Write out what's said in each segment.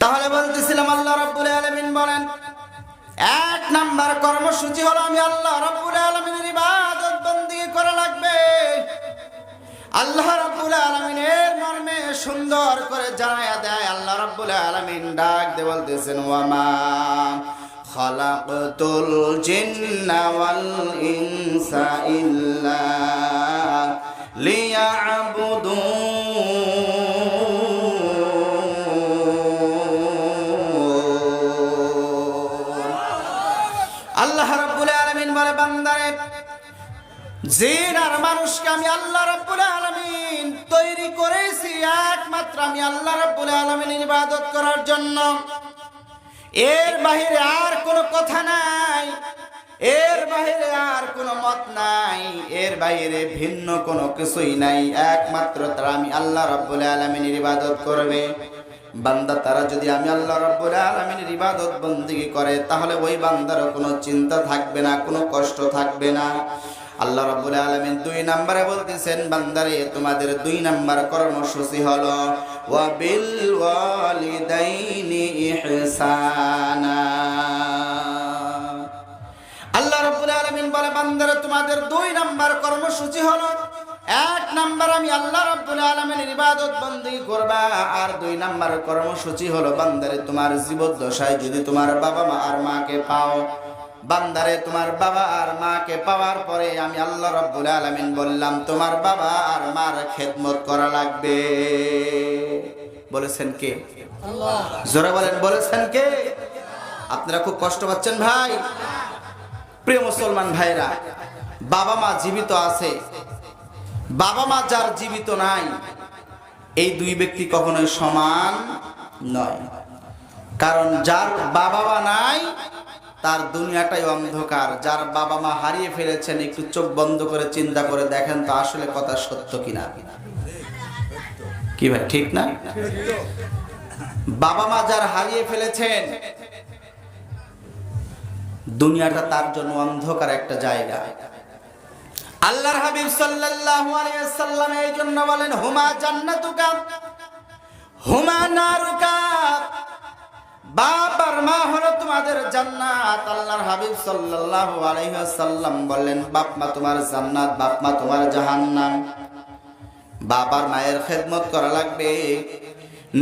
তাহলে বলতেছিলাম আল্লাহ রাব্বুল আলামিন বলেন এক নাম্বার কর্মসূচি হলো আমি আল্লাহ রাব্বুল আলামিনের ইবাদত বندگی করা লাগবে। আল্লাহ রাব্বুল আলামিনের মর্মে সুন্দর করে জানায়া দেয় আল্লাহ রাব্বুল আলামিন ডাক দিয়ে বলতেছেন ওয়ামা খালাকতুল জিন্না ওয়াল ইনসা ইল্লা লিয়াবুদুন। আল্লাহ রাব্বুল আলামিন বলে বান্দারে জিন আর মানুষকে আমি আল্লাহ রাব্বুল আলামিন তৈরি করেছি একমাত্র আমি আল্লাহ রাব্বুল আলামিনের ইবাদত করার জন্য। এর বাইরে আর কোনো কথা নাই, এর বাইরে আর কোনো মত নাই, এর বাইরে ভিন্ন কোনো কিছুই নাই, একমাত্র তারা আমি আল্লাহ রাব্বুল আলামিনের ইবাদত করবে। বান্দা তারা যদি আমি আল্লাহ রাব্বুল আলামিনের ইবাদত বندگی করে তাহলে ওই বান্দার কোনো চিন্তা থাকবে না, কোনো কষ্ট থাকবে না। আল্লাহ রাব্বুল আলামিন 2 নম্বরে বলতেছেন বান্দারে তোমাদের 2 নম্বর কর্মসূচি হলো ওয়া বিল ওয়ালিদাইনি ইহসানা। আল্লাহ রাব্বুল আলামিন বলে বান্দারে তোমাদের 2 নম্বর কর্মসূচি হলো 1 নম্বর আমি আল্লাহ রাব্বুল আলামিনের ইবাদত বندگی করবা, আর 2 নম্বর কর্মসূচি হলো বান্দারে তোমার জীবদ্দশায় যদি তোমার বাবা মা আর মাকে পাও, বান্দারে তোমার বাবা আর মাকে পাওয়ার পরে আমি আল্লাহ রাব্বুল আলামিন বললাম তোমার বাবা আর মার খেদমত করা লাগবে। বলেছেন কে? আল্লাহ। জোরে বলেন বলেছেন কে? আপনারা খুব কষ্ট পাচ্ছেন ভাই? প্রিয় মুসলমান ভাইরা, বাবা মা জীবিত আছে, বাবা মা যার জীবিত নাই, এই 2 ব্যক্তি কখনোই সমান নয়। কারণ যার বাবা মা নাই তার দুনিয়াটাই অন্ধকার। যার বাবা মা হারিয়ে ফেলেছেন একটু চোখ বন্ধ করে চিন্তা করে দেখেন তো আসলে কথা সত্য কিনা। কি ভাই ঠিক না? বাবা মা যার হারিয়ে ফেলেছেন দুনিয়াটা তার জন্য অন্ধকার একটা জায়গা। আল্লাহর হাবিব সাল্লাল্লাহু আলাইহি ওয়াসাল্লাম এই জন্য বলেন হুমা জান্নাতুকা হুমা নারুকা। বাপ আর মা হলো তোমাদের জান্নাত। আল্লাহর হাবিব সাল্লাল্লাহু আলাইহি ওয়াসাল্লাম বললেন বাপ মা তোমার জান্নাত, বাপ মা তোমার জাহান্নাম। বাপ আর মায়ের খেদমত করা লাগবে।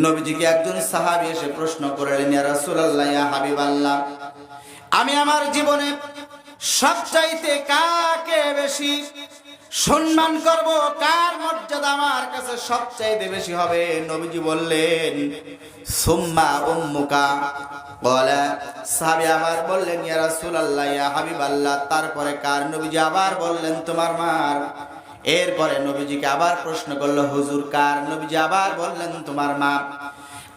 নবীজিকে একজন সাহাবী এসে প্রশ্ন করলেন ইয়া রাসূলুল্লাহ ইয়া হাবিবাল্লাহ, আমি আমার জীবনে সবচাইতে কাকে বেশি সম্মান করব, কার মর্যাদা আমার কাছে সবচাইতে বেশি হবে? নবীজি বললেন সুম্মা উম্মুকা। বলে সাহাবী আবার বললেন ইয়া রাসূলুল্লাহ ইয়া হাবিবাল্লাহ, তারপরে কার? নবীজি আবার বললেন তোমার মার। এরপরে নবীজিকে আবার প্রশ্ন করলো হুজুর কার? নবীজি আবার বললেন তোমার মা।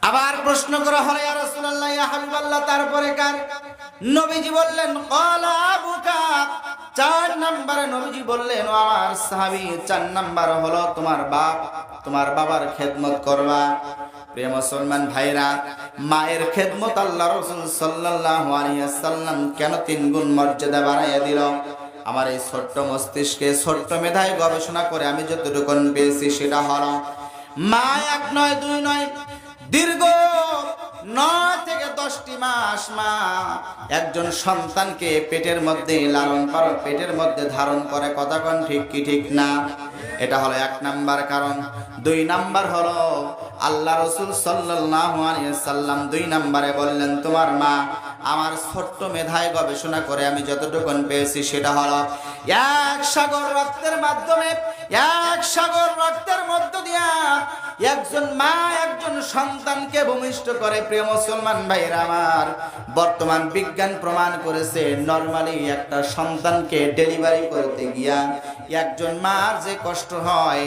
আবার প্রশ্ন করা হলো ইয়া রাসূলুল্লাহ ইয়া হাবিবাল্লাহ, তারপরে কার? নবীজি বললেন ক্বালা আবুকা। 4 নম্বরে নবীজি বললেন ও আমার সাহাবী 4 নম্বর হলো তোমার বাপ, তোমার বাবার খেদমত করবা। প্রিয় মুসলমান ভাইরা, মায়ের খেদমত আল্লাহ রাসূল সাল্লাল্লাহু আলাইহি ওয়াসাল্লাম কেন 3 গুণ মর্যাদা বাড়াইয়া দিল? আমার এই ছোট্ট মস্তিষ্কে ছোট্ট মেধায় গবেষণা করে আমি যতটুকু পেয়েছি সেটা হলো মা 1 নয় 2 নয় দীর্ঘ 9 থেকে 10টি মাস মা একজন সন্তানকে পেটের মধ্যে লালন পালন, পেটের মধ্যে ধারণ করে। কথা কোন ঠিক কি ঠিক না? এটা হলো 1 নাম্বার কারণ। 2 নাম্বার হলো আল্লাহ রাসূল সাল্লাল্লাহু আলাইহি ওয়াসাল্লাম 2 নম্বরে বললেন তোমার মা আমার ছোট্ট মেধায় গবেষণা করে আমি যতটুকু পেয়েছি সেটা হলো 1 সাগর রক্তের মাধ্যমে, 1 সাগর রক্তের মধ্য দিয়া একজন মা একজন সন্তানকে ভূমিষ্ঠ করে। প্রিয় মুসলমান ভাইরা আমার, বর্তমান বিজ্ঞান প্রমাণ করেছে নরমালি একটা সন্তানকে ডেলিভারি করতে গিয়া একজন মার যে কষ্ট হয়,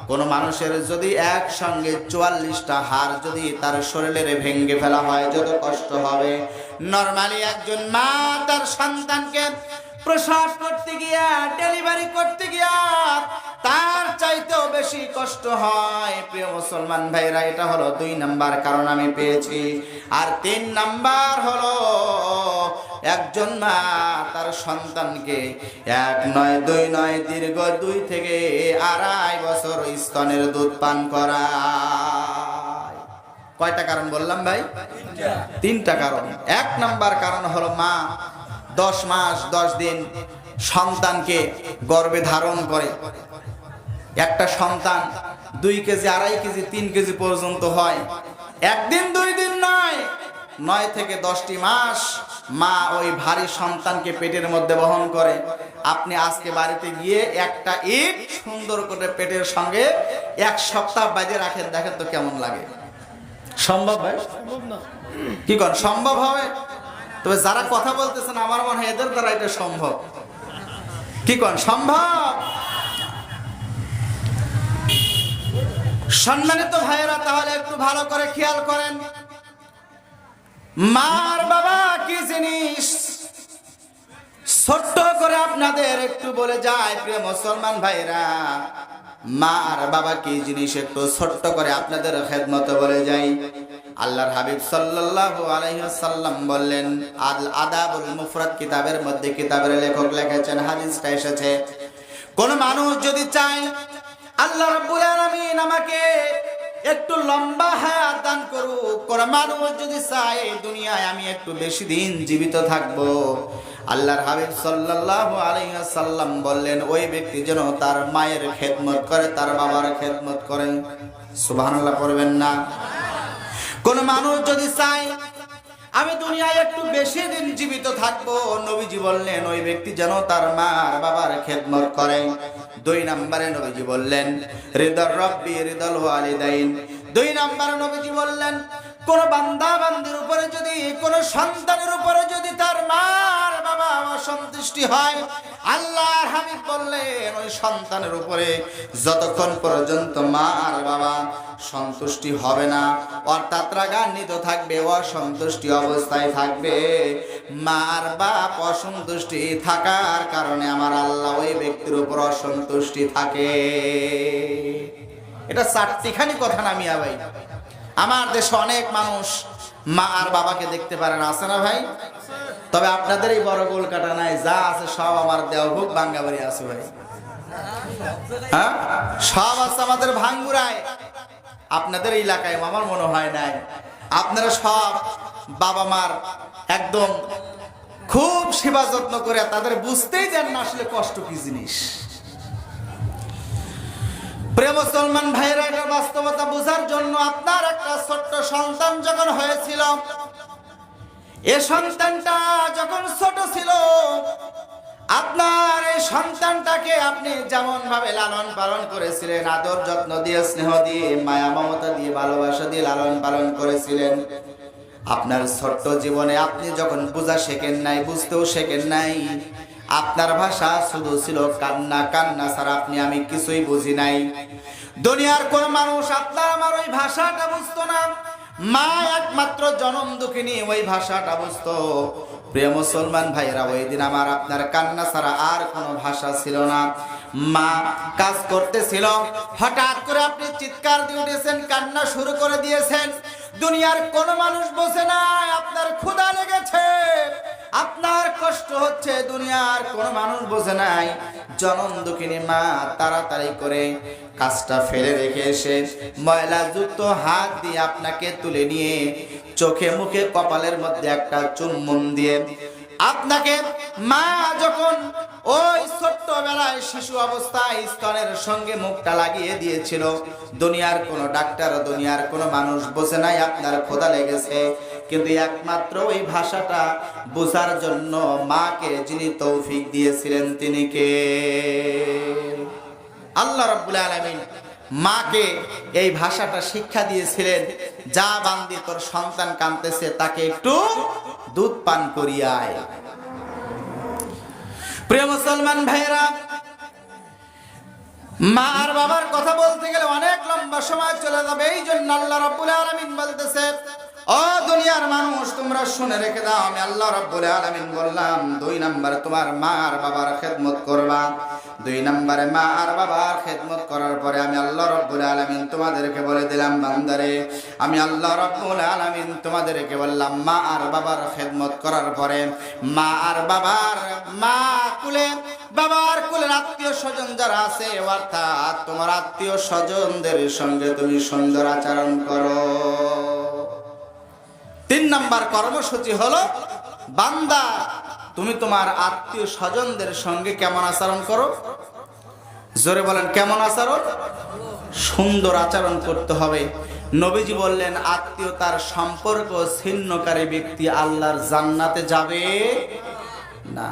কোন মানুষের যদি একসঙ্গে 44টা হাড় যদি তার শরীরে ভেঙে ফেলা হয় যত কষ্ট হবে, নরমালি একজন মা তার সন্তানকে প্রসব করতে গিয়া ডেলিভারি করতে গিয়া তার চাইতেও বেশি কষ্ট হয়। প্রিয় মুসলমান ভাইরা, এটা হলো 2 নাম্বার কারণ আমি পেয়েছি। আর 3 নাম্বার হলো একজন মা তার সন্তানকে 1 নয় 2 নয় দীর্ঘ 2 থেকে 2.5 বছর স্তনের দুধ পান করায়। কয়টা কারণ বললাম ভাই? তিনটা কারণ। এক নাম্বার কারণ হলো মা 10 মাস 10 দিন সন্তানকে গর্ভে ধারণ করে। একটা সন্তান 2 কেজি 2.5 কেজি 3 কেজি পর্যন্ত হয়। একদিন 2 দিন নয়, 9 থেকে 10টি মাস মা ওই ভারী সন্তানকে পেটের মধ্যে বহন করে। আপনি আজকে বাড়িতে গিয়ে একটা ইট সুন্দর করে পেটের সঙ্গে 1 সপ্তাহ বাজে রাখেন, দেখেন তো কেমন লাগে। সম্ভব ভাই? কি কোন সম্ভব হবে? তবে যারা কথা বলতেছেন আমার মনে হয় এদের দ্বারা এটা সম্ভব। কি কোন সম্ভব? সম্মানিত ভাইয়েরা, তাহলে একটু ভালো করে খেয়াল করেন, মার বাবা কি জিনিস ছোট্ট করে আপনাদের একটু বলে যায়। প্রিয় মুসলমান ভাইরা, মা আর বাবা কি জিনিস একটু ছোট্ট করে আপনাদের খেদমতে বলে যাই। আল্লাহর হাবিব সাল্লাল্লাহু আলাইহি ওয়াসাল্লাম বললেন, আল আদাবুল মুফরাদ কিতাবের মধ্যে, কিতাবের লেখক লিখেছেন, হাদিসটা এসেছে, কোন মানুষ যদি চায় আল্লাহ রাব্বুল আলামিন আমাকে একটু লম্বা হায়াত দান করুক, কোন মানুষ যদি চায় দুনিয়ায় আমি একটু বেশি দিন জীবিত থাকবো, আল্লাহর হাবিব সাল্লাল্লাহু আলাইহি ওয়াসাল্লাম বললেন, ওই ব্যক্তি যেন তার মায়ের খেদমত করে, তার বাবার খেদমত করে। সুবহানাল্লাহ পড়বেন না? কোন মানুষ যদি চায় আমি দুনিয়ায় একটু বেশি দিন জীবিত থাকবো, নবীজি বললেন ওই ব্যক্তি যেন তার মা আর বাবার খেদমত করে। 2 নম্বরে নবীজি বললেন, রিদার রব্বি রিদাল ওয়ালিদাইন। 2 নম্বরে নবীজি বললেন, কোন বান্দা বান্দির উপরে যদি, কোন সন্তানের উপরে যদি তার মা আর বাবা অসন্তুষ্টি হয়, আল্লাহর হাবিব বললেন ওই সন্তানের উপরে যতক্ষণ পর্যন্ত মা আর বাবা সন্তুষ্টি হবে না, অর্থাৎ রাগান্বিত থাকবে, অসন্তুষ্টি অবস্থায় থাকবে, মা আর বাপ অসন্তুষ্টি থাকার কারণে আমার আল্লাহ ওই ব্যক্তির উপর অসন্তুষ্টি থাকে। এটা 4টিখানি কথা না মিয়া ভাই। আমার দেশে অনেক মানুষ মা আর বাবাকে দেখতে পারে না, আছে না ভাই? তবে আপনাদের এই বড় কলকাতা নাই, যা আছে সব আমার দেওভোগ বাঙ্গাবাড়ি আছে ভাই। হ্যাঁ, সব আছে আমাদের ভাঙ্গুরায়, আপনাদের এলাকায় আমার মনে হয় নাই। আপনারা সব বাবা মার একদম খুব সেবা যত্ন করে তাদের বুঝতেই দেন না আসলে কষ্ট কি জিনিস। প্রিয় মুসলমান ভাইরা, এটার বাস্তবতা বোঝার জন্য আপনার একটা ছোট্ট সন্তান যখন হয়েছিল, এই সন্তানটা যখন ছোট ছিল, আপনার এই সন্তানটাকে আপনি যেমন ভাবে লালন পালন করেছিলেন, আদর যত্ন দিয়ে, স্নেহ দিয়ে, মায়া মমতা দিয়ে, ভালোবাসা দিয়ে লালন পালন করেছিলেন, আপনার ছোট্ট জীবনে আপনি যখন বোঝা শেখেন নাই, বুঝতেও শেখেন নাই, আপনার ভাষা শুধু ছিল কান্না, কান্না ছাড়া আপনি আমি কিছুই বুঝি নাই। দুনিয়ার কোন মানুষ আপনার আমার ওই ভাষাটা বুঝতো না, মা একমাত্র জনম দুঃখিনী ওই ভাষাটা বুঝতো। প্রিয় মুসলমান ভাইরা, ওই দিন আমার আপনার কান্না ছাড়া আর কোনো ভাষা ছিল না। মা কাজ করতেছিল, হঠাৎ করে আপনি চিৎকার দিয়ে উঠেছেন, কান্না শুরু করে দিয়েছেন। দুনিয়ার কোন মানুষ বোঝে না আপনার ক্ষুধা লেগেছে, আপনার কষ্ট হচ্ছে, দুনিয়ার কোন মানুষ বোঝে নাই। জনম দুঃখিনী মা তাড়াতাড়ি করে কাজটা ফেলে রেখে এসে ময়লা যুক্ত হাত দিয়ে আপনাকে তুলে নিয়ে চোখে মুখে কপালের মধ্যে একটা চুম্বন দিয়ে আপনাকে, মা যখন ওই ছোট্টবেলায় শিশু অবস্থায় স্তনের সঙ্গে মুখটা লাগিয়ে দিয়েছিল, দুনিয়ার কোনো ডাক্তার, দুনিয়ার কোনো মানুষ বোঝে নাই আপনার ক্ষুধা লেগেছে, কিন্তু একমাত্র ওই ভাষাটা বোঝার জন্য মাকে যিনি তৌফিক দিয়েছিলেন তিনি কে? আল্লাহ রাব্বুল আলামিন মাকে এই ভাষাটা শিক্ষা দিয়েছিলেন, যা বান্দি তোর সন্তান কাঁদতেছে তাকে একটু দুধ পান করিয়ায়। প্রিয় মুসলমান ভাইরা, মা আর বাবার কথা বলতে গেলে অনেক লম্বা সময় চলে যাবে, এই জন্য আল্লাহ রাব্বুল আলামিন বলতেছে, ও দুনিয়ার মানুষ তোমরা শুনে রেখে দাও, আমি আল্লাহ রাব্বুল আলামিন বললাম 2 নম্বরে তোমার মা আর বাবার খেদমত করবা। 2 নম্বরে মা আর বাবার খেদমত করার পরে আমি আল্লাহ রাব্বুল আলামিন তোমাদেরকে বলে দিলাম, বান্দারে আমি আল্লাহ রাব্বুল আলামিন তোমাদেরকে বললাম, মা আর বাবার খেদমত করার পরে মা আর বাবার, মা কুলে বাবার কুলের আত্মীয় স্বজন যারা আছে, অর্থাৎ তোমার আত্মীয় স্বজনদের সঙ্গে তুমি সুন্দর আচরণ করো। তিন নাম্বার কর্মসূচি হলো বান্দা তুমি তোমার আত্মীয় স্বজনদের সঙ্গে কেমন আচরণ করো? জোরে বলেন, কেমন আচরণ? সুন্দর আচরণ করতে হবে। নবীজি বললেন, আত্মীয়তার সম্পর্ক ছিন্নকারী ব্যক্তি আল্লাহর জান্নাতে যাবে না।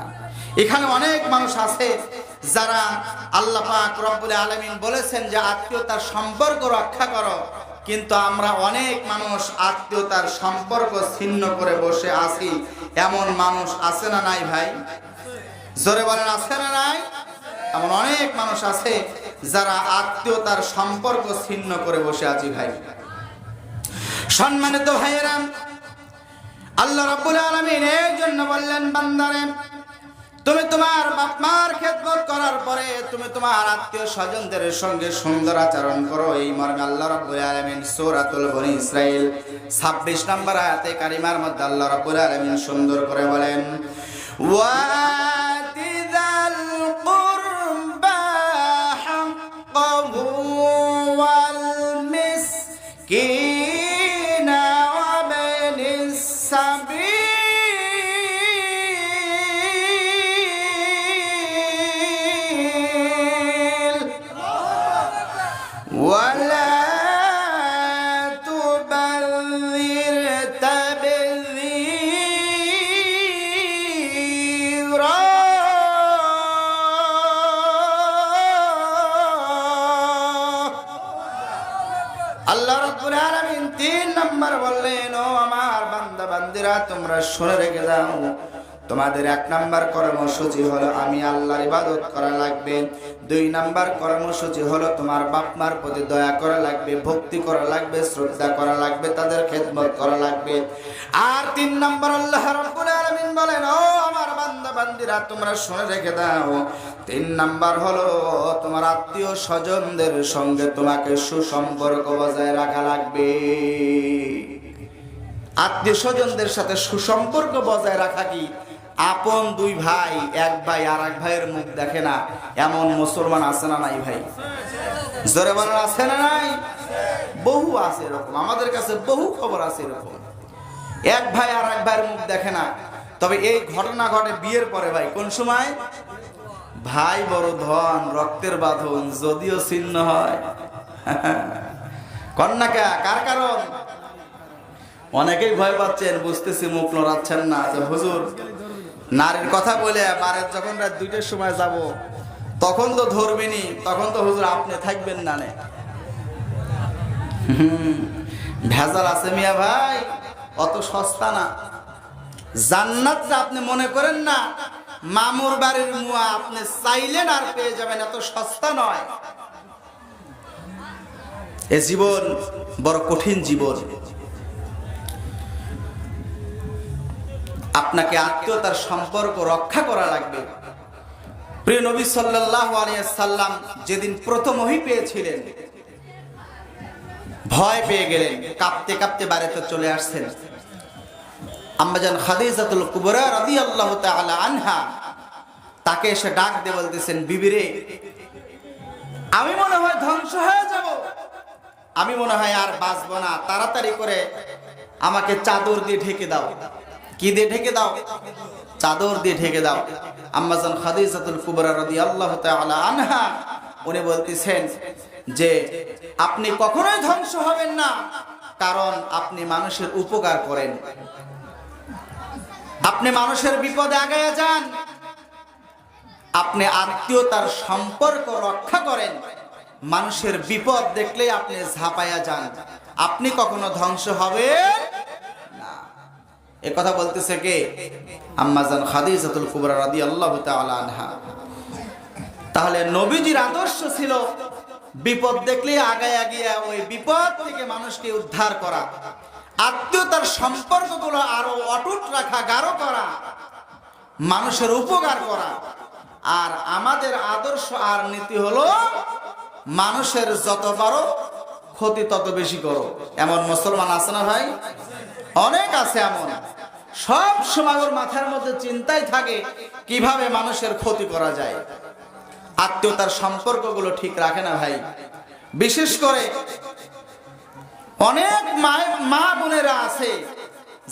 এখানে অনেক মানুষ আছে যারা আল্লাহ পাক রব্বুল আলামিন বলেছেন যে আত্মীয়তার সম্পর্ক রক্ষা করো, কিন্তু আমরা অনেক মানুষ আত্মীয়তার সম্পর্ক ছিন্ন করে বসে আছি। এমন মানুষ আছে না নাই ভাই? জোরে বলেন, আছে না নাই? এমন অনেক মানুষ আছে যারা আত্মীয়তার সম্পর্ক ছিন্ন করে বসে আছি ভাই। সম্মানিত ভাইয়েরা, আল্লাহ রাব্বুল আলামিন এর জন্য বললেন, বান্দারে তুমি তোমার বাপ মার খেদমত করার পরে তুমি তোমার আত্মীয় স্বজনদের সঙ্গে সুন্দর আচরণ করো। এই মর্মে আল্লাহ রাব্বুল আলামিন সূরাতুল বনী ইসরাইল 26 নম্বর আয়াতে কারিমার মধ্যে আল্লাহ রাব্বুল আলামিন সুন্দর করে বলেন, ওয়াতিযাল কুরবা হাক্কাহু ওয়াল মিসকিনা ওয়া বিনিস সাবিল ولا تبذر تبذيرا আল্লাহ রাব্বুল আলামিন 3 নম্বর বললেন, ও আমার বান্দা বান্দিরা তোমরা শুনে রেখে যাও, তোমাদের 1 নাম্বার কর্মসূচি হলো আমি আল্লাহর ইবাদত করা লাগবে। 2 নাম্বার কর্মসূচি হলো তোমার বাপ মার প্রতি দয়া করা লাগবে, ভক্তি করা লাগবে, শ্রদ্ধা করা লাগবে, তাদের খেদমত করা লাগবে। আর 3 নাম্বার আল্লাহ রাব্বুল আলামিন বলেন, ও আমার বান্দা বান্দিরা তোমরা শুনে রেখে দাও, 3 নাম্বার হলো তোমার আত্মীয় স্বজনদের সঙ্গে তোমাকে সুসম্পর্ক বজায় রাখা লাগবে। আত্মীয় স্বজনদের সাথে সুসম্পর্ক বজায় রাখা কি? আপন 2 ভাই, এক ভাই আর এক ভাইয়ের মুখ দেখে না, এমন মুসলমান আছে না নাই ভাই? জোরে বলেন, আছে না নাই? বহু আছে এরকম, আমাদের কাছে বহু খবর আছে এরকম। এক ভাই আর এক ভাইয়ের মুখ দেখে না। তবে এই ঘটনা ঘটে বিয়ের পরে ভাই। কোন সময়? ভাই বড় ধন, রক্তের বাঁধন, যদিও ছিন্ন হয়। কন্যাকা কার কারণ? অনেকেই ভয় পাচ্ছেন, বুঝতেছি, মুখ লড়াচ্ছেন না যে হুজুর নারীর কথা বলে বারের যখন রাত 2টার সময় যাব তখন তো ধরবেনি, তখন তো হুজুর আপনি থাকবেন না। ভেজাল আছে মিয়া ভাই, অত সস্তা না। জান্নাত যে আপনি মনে করেন না মামুর বাড়ির মুয়া আপনি চাইলেন আর পেয়ে যাবেন, এত সস্তা নয়। এ জীবন বড় কঠিন জীবন। আপনাকে আত্মীয়তার সম্পর্ক রক্ষা করা লাগবে। প্রিয় নবী সাল্লাল্লাহু আলাইহি সাল্লাম যেদিন প্রথম ওহী পেয়েছিলেন ভয় পেয়ে গেলেন, কাঁপতে কাঁপতে বাড়িতে চলে আসছেন। আম্মাজান খাদিজাতুল কুবরা রাদিয়াল্লাহু তাআলা আনহা তাকে এসে ডাক দিয়ে বলতেছেন, বিবিরে আমি মনে হয় ধ্বংস হয়ে যাব, আমি মনে হয় আর বাঁচবো না, তাড়াতাড়ি করে আমাকে চাদর দিয়ে ঢেকে দাও। কি দিয়ে ঢেকে দাও? চাদর দিয়ে ঢেকে দাও। আম্মাজান খাদিজাতুল কুবরা রাদিয়াল্লাহু তাআলা আনহা উনি বলতেছেন যে আপনি কখনোই ধ্বংস হবেন না, কারণ আপনি মানুষের উপকার করেন, আপনি মানুষের বিপদে আগায়া যান, আপনি আত্মীয়তার সম্পর্ক রক্ষা করেন, মানুষের বিপদ দেখলে আপনি ঝাঁপায়া যান, আপনি কখনো ধ্বংস হবেন না। এ কথা বলতেছে কে? আম্মাজান খাদিজাতুল কুবরা রাদিয়াল্লাহু তাআলা আনহা। তাহলে নবীজির আদর্শ ছিল বিপদ দেখলে আগায়া গিয়া ওই বিপদ থেকে মানুষকে উদ্ধার করা, আত্মীয়তার সম্পর্কগুলো আরো অটুট রাখা, গাঢ় করা, মানুষের উপকার করা। আর আমাদের আদর্শ আর নীতি হলো মানুষের যত পারো ক্ষতি তত বেশি করো। এমন মুসলমান আছে না ভাই? অনেক আছে এমন। সব সময় ওর মাথার মধ্যে চিন্তাই থাকে কিভাবে মানুষের ক্ষতি করা যায়। আত্মীয়তার সম্পর্কগুলো ঠিক রাখে না ভাই। বিশেষ করে অনেক মা বোনেরা আছে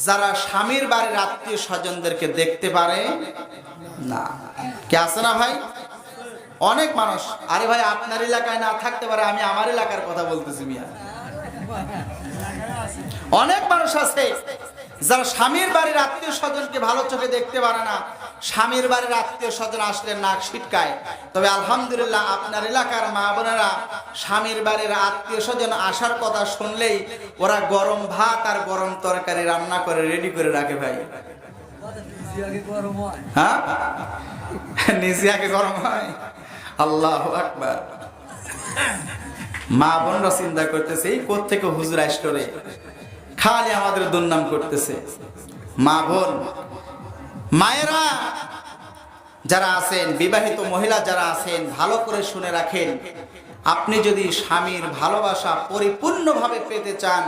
যারা স্বামীর বাড়ির আত্মীয় স্বজনদেরকে দেখতে পারে না। কে আছে না ভাই? অনেক মানুষ। আরে ভাই, আপনার এলাকায় না থাকতে পারে, আমি আমার এলাকার কথা বলতেছি মিয়া। অনেক মানুষ আছে যারা স্বামীর বাড়ির আত্মীয় স্বজনকে ভালো চোখে দেখতে পারে না। স্বামীর বাড়ির আত্মীয় স্বজন আসলে নাক ছিটকায়। তবে আলহামদুলিল্লাহ, আপনার এলাকার মা বোনেরা স্বামীর বাড়ির আত্মীয় স্বজন আসার কথা শুনলেই ওরা গরম ভাত আর গরম তরকারি রান্না করে রেডি করে রাখে ভাই। হ্যাঁ, নিজে আগে গরম হয়। আল্লাহু আকবার। মা বোনরা চিন্তা করতেছে এই কোত্থেকে হুজুর আসলে খালি আমাদের দুর্নাম করতেছে। মা বোন, মায়েরা যারা আছেন, বিবাহিত মহিলা যারা আছেন, ভালো করে শুনে রাখেন। আপনি যদি স্বামীর ভালোবাসা পরিপূর্ণভাবে পেতে চান,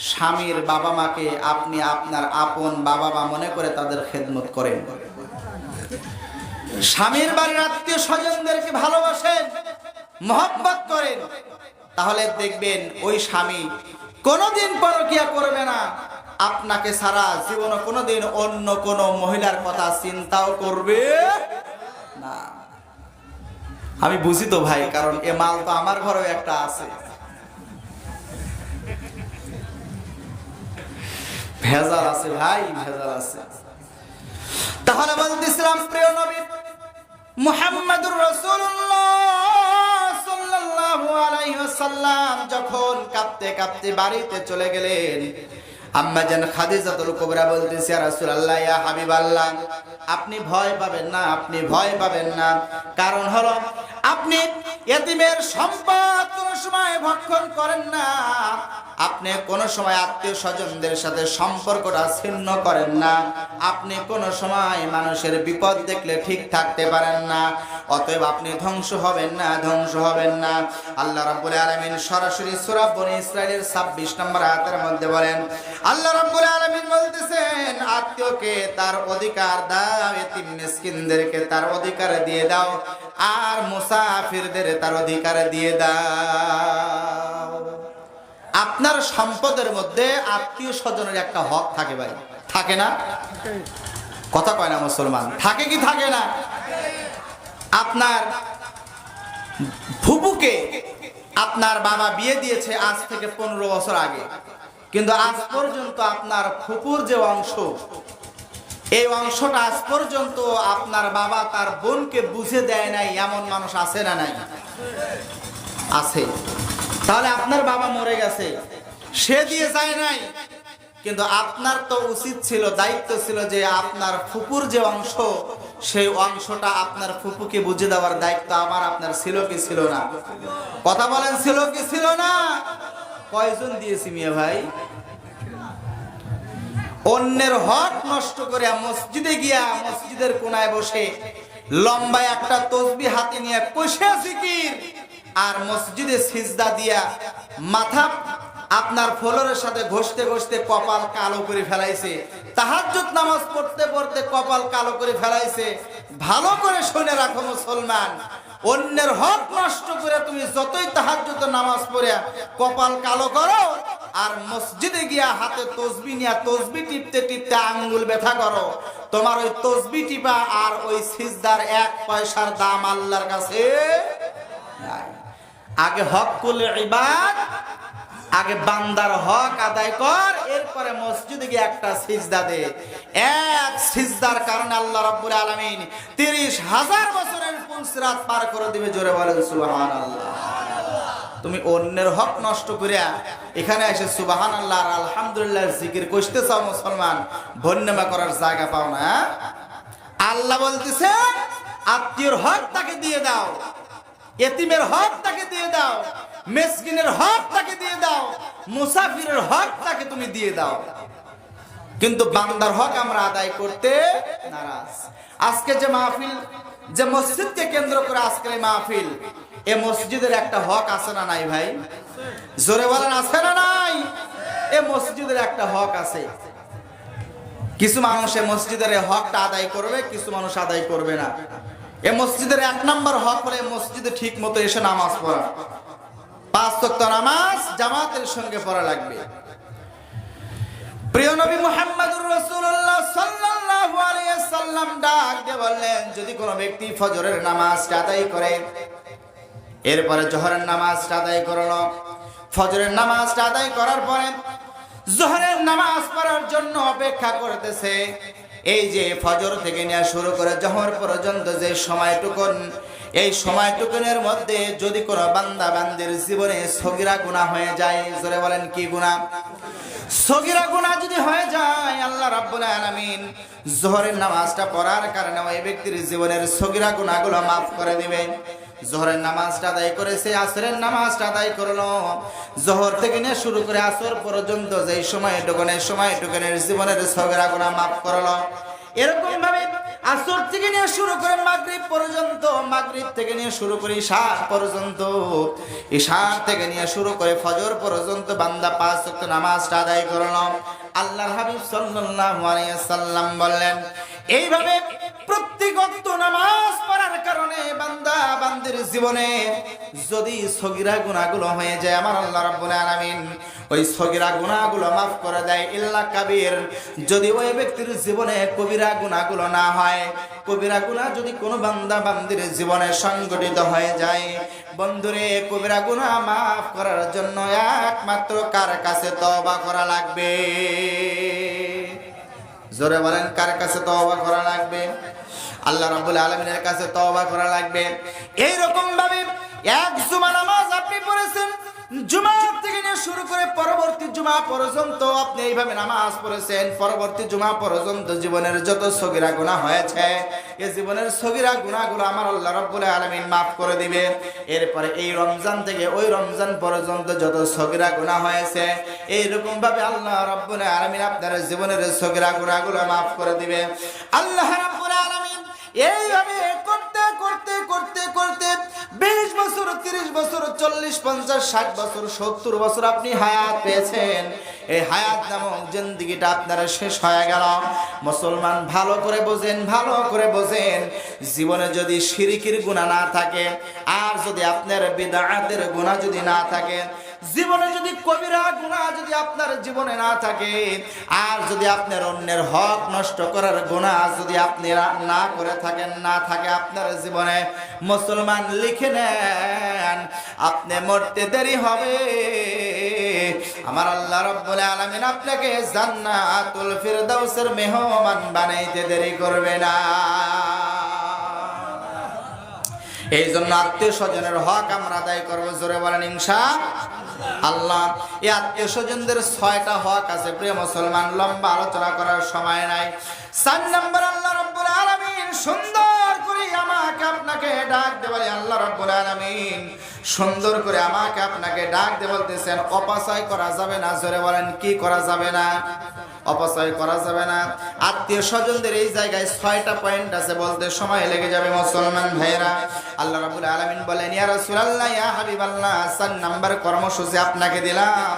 স্বামীর বাবা মাকে আপনি আপনার আপন বাবা মা মনে করে তাদের খেদমত করেন। স্বামীর বাড়ির আত্মীয় স্বজনদেরকে ভালোবাসেন, মহব্বত করেন, তাহলে দেখবেন ওই স্বামী কোনোদিন পরকিয়া করবে না। আপনাকে সারা জীবনে কোনোদিন অন্য কোনো মহিলার কথা চিন্তাও করবে না। আমি বুঝি তো ভাই, কারণ এ মাল তো আমার ঘরেও একটা আছে। ভেজাল আছে ভাই, ভেজাল আছে। তাহলে বলতেছিলাম, প্রিয় নবী মুহাম্মদুর রাসূলুল্লাহ সাল্লাল্লাহু আলাইহি ওয়াসাল্লাম যখন কাঁপতে কাঁপতে বাড়িতে চলে গেলেন, আম্মা জান খাদিজাতুল কুবরা বলতেছে, ইয়া রাসূলুল্লাহ, ইয়া হাবিবাল্লাহ, আপনি ভয় পাবেন না, আপনি ভয় পাবেন না। কারণ হলো আপনি ইতিমের সম্পদ কোন সময় ভক্ষণ করেন না, আপনি কোন সময় আত্মীয় স্বজনদের সাথে সম্পর্কটা ছিন্ন করেন না, আপনি কোন সময় মানুষের বিপদ দেখলে ঠিক থাকতে পারেন না। অতএব আপনি ধ্বংস হবেন না, ধ্বংস হবেন না। আল্লাহ রাব্বুল আলামিন সরাসরি সূরা বনী ইসরাঈলের 26 নম্বর আয়াতের মধ্যে বলেন, আল্লাহ রাব্বুল আলামিন বলতেছেন, আত্মীয়কে তার অধিকার দাও, এতিম মিসকিনদেরকে তার অধিকার দিয়ে দাও, আর মুসাফিরদের তার অধিকার দিয়ে দাও। আপনার সম্পদের মধ্যে আত্মীয় স্বজনের একটা হক থাকে ভাই, থাকে না? কথা কয় না মুসলমান, থাকে কি থাকে না? আপনার ফুপুকে আপনার বাবা বিয়ে দিয়েছে আজ থেকে 15 বছর আগে, কিন্তু আজ পর্যন্ত আপনার ফুপুর যে অংশ, এই অংশটা আজ পর্যন্ত আপনার বাবা তার বোনকে বুঝে দেয় নাই, এমন মানুষ আছে না নাই? আছে। তাহলে আপনার বাবা মরে গেছে, সে দিয়ে যায় নাই, কিন্তু আপনার তো উচিত ছিল, দায়িত্ব ছিল যে আপনার ফুপুর যে অংশ, সেই অংশটা আপনার ফুপুকে বুঝে দেওয়ার দায়িত্ব আমার আপনার ছিল কি ছিল না? কথা বলেন, ছিল কি ছিল না? কয়জন দিয়েছি মিয়া ভাই? অন্যের হক নষ্ট করে মসজিদে গিয়া মসজিদের কোনায় বসে লম্বা একটা তসবিহ হাতে নিয়ে কষে জিকির, আর মসজিদে সিজদা দিয়া মাথা আপনার ফ্লোরের সাথে ঘষতে ঘষতে কপাল কালো করে ফেলাইছে। তাহাজ্জুদ নামাজ পড়তে পড়তে কপাল কালো করে ফেলাইছে। ভালো করে শুনে রাখো মুসলমান, অন্যের হক নষ্ট করে তুমি যতই তাহাজ্জুদ নামাজ পড়ে কপাল কালো করো, আর মসজিদে গিয়া হাতে তসবিহ নিয়ে তসবিহ টিপতে টিপতে আঙ্গুল ব্যথা করো, তোমার ওই তসবিহ টিপা আর ওই সিজদার 1 পয়সার দাম আল্লাহর কাছে নাই। আগে হকুল ইবাদ, আগে বান্দার হক আদায় কর, এরপরে মসজিদে গিয়ে একটা সিজদা দে। এক সিজদার কারণে আল্লাহ রাব্বুল আলামিন 30,000 বছরের পুলসিরাত পার করে দিবে। জোরে বলেন সুবহানাল্লাহ। তুমি অন্যের হক নষ্ট করিয়া এখানে এসে সুবহানাল্লাহ আর আলহামদুলিল্লাহ জিকির করতে চাও মুসলমান, ধন্যবাদ করার জায়গা পাও না। আল্লাহ বলতেছে, আত্মীয়র হক তাকে দিয়ে দাও, এতিমের হক তাকে দিয়ে দাও, মিসকিনের হক তাকে দিয়ে দাও, মুসাফিরের হক তাকে তুমি দিয়ে দাও। কিন্তু বান্দার হক আমরা আদায় করতে নারাজ। আজকে যে মাহফিল, যে মসজিদকে কেন্দ্র করে আজকের এই মাহফিল, এ মসজিদের একটা হক আছে না নাই ভাই? জোরে বলেন, আছে না নাই? এ মসজিদের একটা হক আছে। কিছু মানুষ এ মসজিদের হকটা আদায় করবে, কিছু মানুষ আদায় করবে না। এ মসজিদের 1 নম্বর হক হলে মসজিদে ঠিক মতো এসে নামাজ পড়া। 5 ওয়াক্ত নামাজ জামাতের সঙ্গে পড়া লাগবে। প্রিয় নবী মুহাম্মদুর রাসূলুল্লাহ সাল্লাল্লাহু আলাইহি সাল্লাম ডাক দিয়ে বললেন, যদি কোনো ব্যক্তি ফজরের নামাজটা আদায় করে, এরপরে জোহরের নামাজটা আদায় করলো, ফজরের নামাজটা আদায় করার পরে জোহরের নামাজ পড়ার জন্য অপেক্ষা করতেছে, এই যে ফজর থেকে নিয়ে শুরু করে জোহর পর্যন্ত যে সময়টুকুন, এই সময়টুকুনের মধ্যে যদি কোনো বান্দা বান্দির জীবনে সগীরা গুনাহ হয়ে যায়, জোরে বলেন কি গুনাহ? সগীরা গুনাহ যদি হয়ে যায়, আল্লাহ রাব্বুল আলামিন জোহরের নামাজটা পড়ার কারণে ওই ব্যক্তির জীবনের সগীরা গুনাহগুলো মাফ করে দিবেন। জোহরের নামাজটা আদায় করেছে, আসরের নামাজটা আদায় করলো, জোহর থেকে নিয়ে শুরু করে আসর পর্যন্ত যে সময়টুকুনের জীবনের সগীরা গুনাহ মাফ করলো। এরকম ভাবে আসর থেকে নিয়ে শুরু করে মাগরিব পর্যন্ত, মাগরিব থেকে নিয়ে শুরু করে ইশা পর্যন্ত, ইশা থেকে নিয়ে শুরু করে ফজর পর্যন্ত বান্দা 5 ওয়াক্ত নামাজটা আদায় করলো। আল্লাহর হাবিব সাল্লাল্লাহু আলাইহি সাল্লাম বললেন, এইভাবে প্রত্যেক ওয়াক্ত নামাজ পড়ার কারণে বান্দা বান্দির জীবনে যদি সগীরা গুনাহগুলো হয়ে যায়, আমার আল্লাহ রাব্বুল আলামিন ওই সগীরা গুনাহগুলো মাফ করে দেয়। ইল্লা কাবীর, যদি ওই ব্যক্তির জীবনে কবিরা গুনাহগুলো না হয়, কবিরা গুনাহ যদি কোনো বান্দা বান্দির জীবনে সংগঠিত হয়ে যায়, বন্ধুরে কবিরা গুনাহ মাফ করার জন্য একমাত্র কার কাছে তওবা করা লাগবে? জোরে বলেন, কার কাছে তওবা করা লাগবে? আল্লাহ রাব্বুল আলামিনের কাছে তওবা করা লাগবে। এই রকম ভাবে এক জুমা নামাজ আপনি পড়েছেন, জুমা থেকে নিয়ে শুরু করে পরবর্তী জুমা পর্যন্ত আপনি এইভাবে নামাজ পড়েছেন, পরবর্তী জুমা পর্যন্ত জীবনের যত সগীরা গুনাহ হয়েছে, এই জীবনের সগীরা গুনাহগুলো আমার আল্লাহ রাব্বুল আলামিন মাফ করে দিবে। এরপরে এই রমজান থেকে ওই রমজান পর্যন্ত যত সগীরা গুনাহ হয়েছে, এইরকম ভাবে আল্লাহ রাব্বুল আলামিন আপনার জীবনের সগীরা গুনাহগুলো মাফ করে দিবে। আল্লাহ রাব্বুল আলামিন এইভাবে করতে করতে করতে করতে 20 বছর, 30 বছর, 40, 50, 60 বছর, 70 বছর আপনি হায়াত পেয়েছেন। এই হায়াত নামক জিন্দেগিটা আপনার শেষ হয়ে গেল। মুসলমান ভালো করে বোঝেন, ভালো করে বোঝেন, জীবনে যদি শিরকের গুনাহ না থাকে, আর যদি আপনার বিদআতের গুনাহ যদি না থাকে, জীবনে যদি কবিরা গুনাহ যদি আপনার জীবনে না থাকে, আর যদি আপনার অন্যের হক নষ্ট করার গুনাহ যদি আপনি না করে থাকেন, না থাকে আপনার জীবনে, মুসলমান লিখে নেন, আপনি মরতে দেরি হবে। আমার আল্লাহ রাব্বুল আলামিন আপনাকে জান্নাতুল ফিরদাউসের মেহমান বানাইতে দেরি করবে না। এই জন্য আত্মীয় স্বজনের হক আমরা আদায় করবো, জোরে বলেন ইনশাআল্লাহ। এই আত্মীয় স্বজনদের 6টা হক আছে প্রিয় মুসলমান, লম্বা আলোচনা করার সময় নাই। 4 নম্বর, আল্লাহ রাব্বুল আলামিন সুন্দর করে আমাকে আপনাকে ডাক দিয়ে বলে, আল্লাহ রাব্বুল আলামিন সুন্দর করে আমাকে আপনাকে ডাক দিয়ে বলতেছেন, অপচয় করা যাবে না। জোরে বলেন, কি করা যাবে না? অপচয় করা যাবে না। আত্মীয় স্বজনদের এই জায়গায় 6টা পয়েন্ট আছে, বলতে সময় লেগে যাবে মুসলমান ভাইরা। আল্লাহ রাব্বুল আলামিন বলেন, ইয়া রাসূলুল্লাহ, ইয়া হাবিবাল্লাহ, 4 নাম্বার কর্মসূচি আপনাকে দিলাম।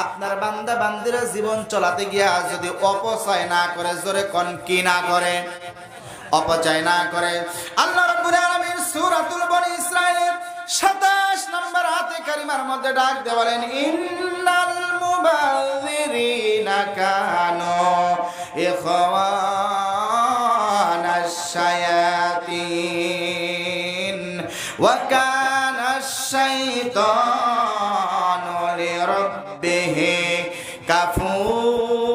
আপনার বান্দা বান্দিরা জীবন চলাতে গিয়া যদি অপচয় না করে, জোরে কোন কি না করে? অপচয় না করে। আল্লাহ রাব্বুল আলামিন সূরাতুল বনী ইসরাঈলের 27 নম্বর আয়াতে কারিমার মধ্যে ডাক দিয়ে বলেন, ইন্নাল মুবাযযিরিনা কানু ইখওয়ানাশ শায়াতিন ওয়া কানাশ শাইতানু লিরাব্বিহি কাফুরা।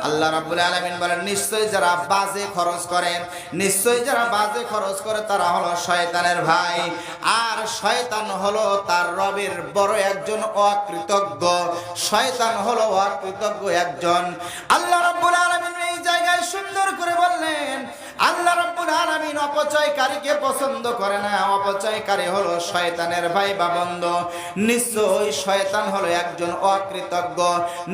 আল্লাহ রাব্বুল আলামিন বলেন, নিশ্চয়ই যারা বাজে খরচ করে, নিশ্চয়ই যারা বাজে খরচ করে তারা হলো শয়তানের ভাই, আর শয়তান হলো তার রবের বড় একজন অকৃতজ্ঞ, শয়তান হলো অকৃতজ্ঞ একজন। আল্লাহ রাব্বুল আলামিন এই জায়গায় সুন্দর করে বললেন, আল্লাহ রাব্বুল আলামিন অপচয়কারীকে পছন্দ করে না। অপচয়কারী হলো শয়তানের ভাই বা বন্ধু। নিশ্চয়ই শয়তান হলো একজন অকৃতজ্ঞ,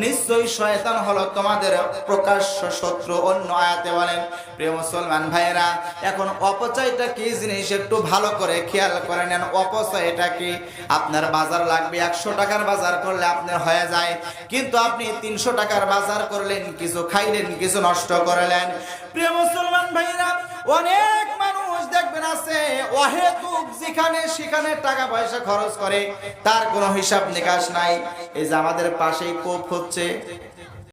নিশ্চয়ই শয়তান হলো তোমাদের প্রকাশ্য শত্রু। অন্য আয়াতে বলেন, প্রিয় মুসলমান ভাইয়েরা, এখন অপচয়টা কি জিনিস একটু ভালো করে খেয়াল করে নেন। অপচয়টা কি? আপনার বাজার লাগবে 100 টাকার বাজার করলে আপনার হয়ে যায়, কিন্তু আপনি 300 টাকার বাজার করলেন, কিছু খাইলেন, কিছু নষ্ট করলেন। প্রিয় মুসলমান ভাইয়েরা, অনেক মানুষ দেখবেন আছে অহেতুক যেখানে সেখানে টাকা পয়সা খরচ করে, তার কোনো হিসাব নিকাশ নাই। এই যে আমাদের পাশেই কোপ হচ্ছে,